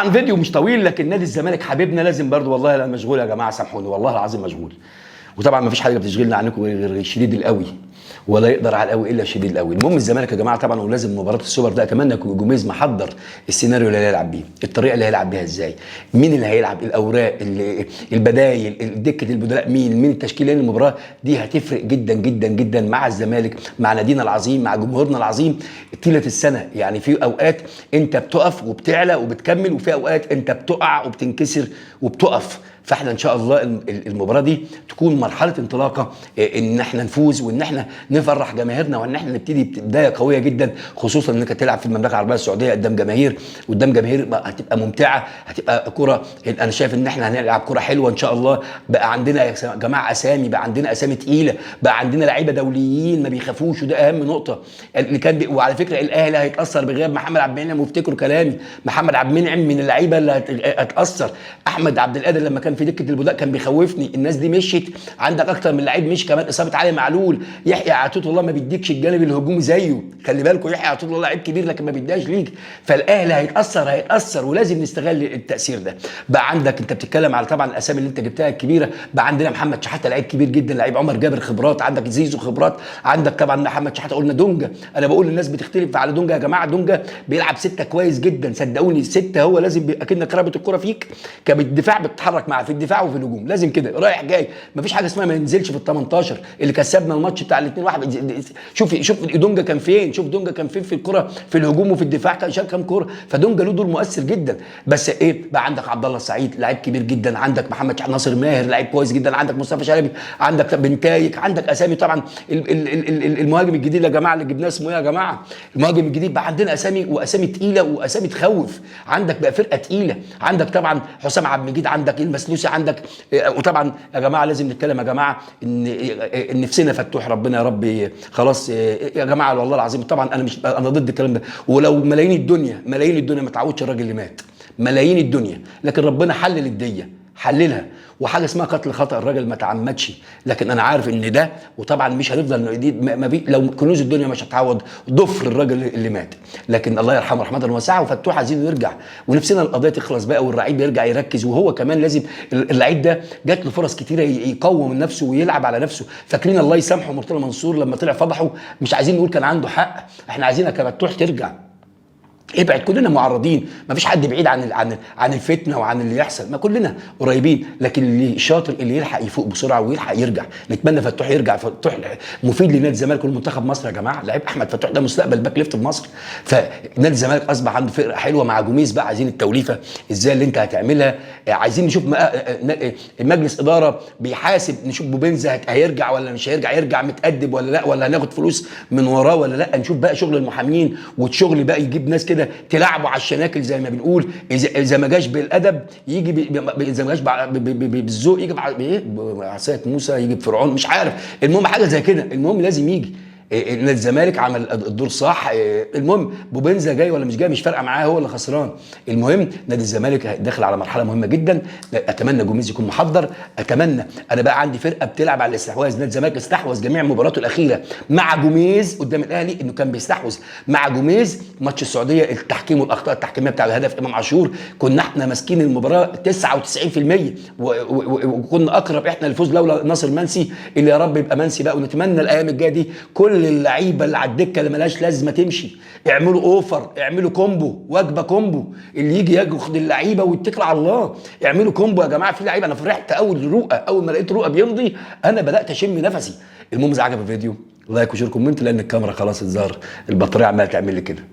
طبعا فيديو مش طويل، لكن نادي الزمالك حبيبنا لازم برضو، والله انا مشغول يا جماعه سامحوني، والله العظيم مشغول. وطبعا ما فيش حاجه بتشغلنا عنكم غير الشديد القوي، ولا يقدر على القوي الا الشديد القوي. المهم الزمالك يا جماعه طبعا، ولازم مباراه السوبر ده اتمنى يكون جوميز محضر السيناريو اللي هيلعب بيه، الطريقه اللي هيلعب بيها ازاي، مين اللي هيلعب، الاوراق، البدايل، دكه البدلاء، مين التشكيل، لان المباراه دي هتفرق جدا جدا جدا مع الزمالك، مع نادينا العظيم، مع جمهورنا العظيم طيله السنه. يعني في اوقات انت بتقف وبتعلى وبتكمل، وفي اوقات انت بتقع وبتنكسر وبتقف. فاحنا ان شاء الله المباراه دي تكون مرحله انطلاقه، ان احنا نفوز وان احنا نفرح جماهيرنا، وان احنا نبتدي بدايه قويه جدا، خصوصا انك تلعب في المملكه العربيه السعوديه قدام جماهير هتبقى ممتعه، هتبقى كره. انا شايف ان احنا هنلعب كره حلوه ان شاء الله. بقى عندنا يا جماعه اسامي، بقى عندنا اسامي تقيله، بقى عندنا لعيبه دوليين ما بيخافوش، وده اهم نقطه اللي كان وعلى فكره الاهلي هيتاثر بغياب محمد عبد المنعم، وافتكروا كلامي، محمد عبد المنعم من اللعيبه اللي هتاثر. احمد عبد القادر لما كان في دكه البدلاء كان بيخوفني، الناس دي مشيت، عندك اكتر من لعيب مش كمان اصابه علي معلول، يحيى عطيه الله ما بيديكش الجانب الهجومي زيه، خلي بالكم يحيى عطيه الله لعيب كبير لكن ما بيديهاش ليك. فالاهلي هيتاثر ولازم نستغل التاثير ده. بقى عندك انت بتتكلم على طبعا الاسامي اللي انت جبتها الكبيره، بقى عندنا محمد شحاته لعيب كبير جدا، لعيب عمر جابر خبرات، عندك زيزو خبرات، عندك طبعا محمد شحاته، قلنا دونجا. انا بقول للناس بتختلف على دونجا يا جماعه، دونجا بيلعب سته كويس جدا صدقوني، سته هو لازم اكنك رابط الكره فيك كبالدفاع، بتتحرك معاه في الدفاع وفي الهجوم، لازم كده رايح جاي، مفيش حاجه اسمها ما ينزلش في ال 18 اللي كسبنا الماتش بتاع الاثنين واحد. شوف دونجا كان فين، شوف دونجا كان فين في الكره في الهجوم وفي الدفاع، كان شال كام كوره، فدونجا له دور مؤثر جدا. بس ايه بقى، عندك عبد الله السعيد لاعب كبير جدا، عندك محمد ناصر ماهر لاعب كويس جدا، عندك مصطفى شلبي، عندك بنتايك، عندك اسامي طبعا. المهاجم الجديد يا جماعه اللي جبناه اسمه ايه يا جماعه، المهاجم الجديد بقى عندنا اسامي، واسامي تقيله واسامي تخوف، عندك بقى فرقه تقيله، عندك طبعا حسام عبد المجيد، عندك المسلوسي، عندك. وطبعا يا جماعه لازم نتكلم يا جماعه ان نفسنا فتوح ربنا يا رب خلاص يا جماعه، والله العظيم طبعا انا ضد الكلام ده، ولو ملايين الدنيا ما تعودش الراجل اللي مات، ملايين الدنيا، لكن ربنا حلل الديه، حللها. وحاجه اسمها قتل خطا، الراجل ما تعمدش، لكن انا عارف ان ده، وطبعا مش هنفضل لو كنوز الدنيا مش هتعوض ضفر الراجل اللي مات، لكن الله يرحمه رحمه واسعه، وفتوح عايزين يرجع، ونفسنا القضيه تخلص بقى، واللعيب يرجع يركز، وهو كمان لازم اللعيب ده جات له فرص كتيره يقوم من نفسه ويلعب على نفسه. فاكرين الله يسامحه مرتضى منصور لما طلع فضحه، مش عايزين نقول كان عنده حق، احنا عايزينك يا فتوح ترجع، ابعد، كلنا معرضين، ما فيش حد بعيد عن الفتنه وعن اللي يحصل، ما كلنا قريبين، لكن اللي شاطر اللي يلحق يفوق بسرعه ويلحق يرجع. نتمنى فتوح يرجع، فتوح مفيد لنادي الزمالك والمنتخب مصر يا جماعه، لعيب احمد فتوح ده مستقبل باك ليفت في مصر. فنادي الزمالك اصبح عنده فرقه حلوه مع جوميز، بقى عايزين التوليفه ازاي اللي انت هتعملها، عايزين نشوف مجلس اداره بيحاسب، نشوف بوبنزا هيرجع ولا مش هيرجع، يرجع متأدب ولا لا، ولا هناخد فلوس من وراه ولا لا، نشوف بقى شغل المحامين والشغل بقى، يجيب ناس كده تلعبوا على الشناكل زي ما بنقول، اذا ما جاش بالادب يجي اذا ما جاش بالذوق يجي بعصايه موسى، يجي بفرعون، مش عارف، المهم حاجه زي كده، المهم لازم يجي. نادي الزمالك عمل الدور صح، المهم بوبنزا جاي ولا مش جاي مش فارقه معاه، هو اللي خسران. المهم نادي الزمالك داخل على مرحله مهمه جدا، اتمنى جوميز يكون محضر، اتمنى. انا بقى عندي فرقه بتلعب على الاستحواذ، نادي الزمالك استحوذ جميع مباراته الاخيره مع جوميز قدام الاهلي، انه كان بيستحوذ مع جوميز. ماتش السعوديه التحكيم والاخطاء التحكيميه بتاع الهدف امام عاشور، كنا احنا ماسكين المباراه 99%، وكنا اقرب احنا للفوز لولا ناصر منسي، اللي يا رب يبقى منسي بقى. ونتمنى الايام الجايه دي كل اللعيبه اللي على الدكه اللي مالهاش لازمه تمشي، اعملوا اوفر، اعملوا كومبو، وجبه كومبو، اللي يجي ياخد اللعيبه ويتكل على الله، اعملوا كومبو يا جماعه. في لعيبه انا فرحت اول ما لقيت رؤى بيمضي انا بدات اشم نفسي. المهم اذا عجب الفيديو لايك وشير كومنت، لان الكاميرا خلاص الظاهر البطاريه عماله تعمل لي كده.